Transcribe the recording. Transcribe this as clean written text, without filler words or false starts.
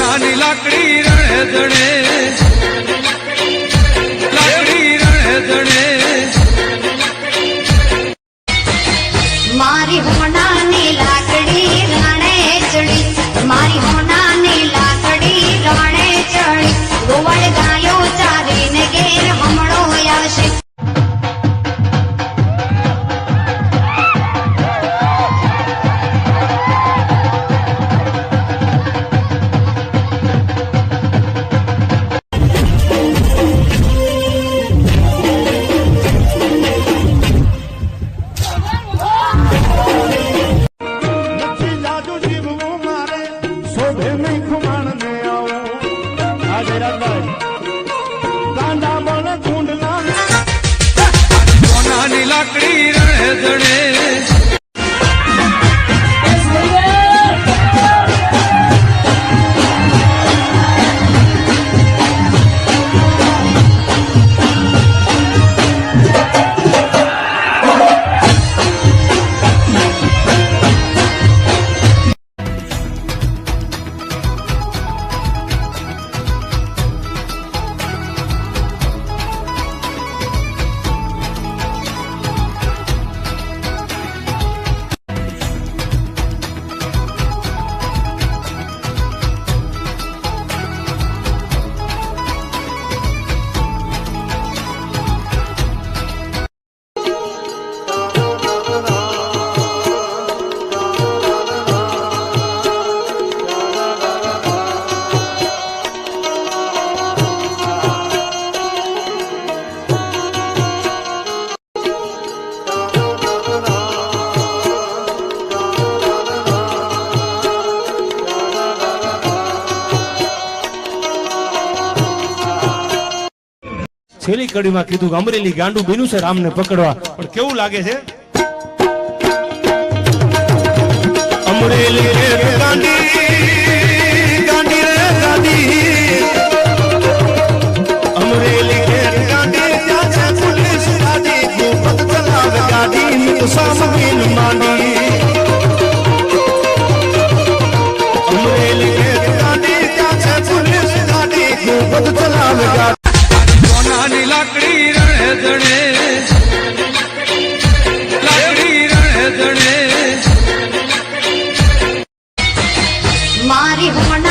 સોનાની લાકડી રણે જણે, લાકડી રણે જણે. મારી હોનાની લાકડી રણે ચડી, મારી હોનાની લાકડી રણે ચડી. ગોવળ ગાયો ચારીને ઘેર હમણો આવશે. સોનાની લાકડી રણે જણે. છેલ્લી કડીમાં કીધું કે અમરેલી ગાંડું બન્યું છે રામને પકડવા, પણ કેવું લાગે છે? અમરેલી રે ગાંડી, ગાંડી રે ગાંડી, અમરેલી રે ગાંડી, ત્યાં છે પોલીસ ગાડી, ગોપત ચલાવે ગાડી, મુસાફરીન માંડી. અમરેલી રે ગાંડી, ત્યાં છે પોલીસ ગાડી, ગોપત ચલાવે ગાડી. સોનાની લાકડી રણે જણે, લાકડી રણે જણે. મારી હોના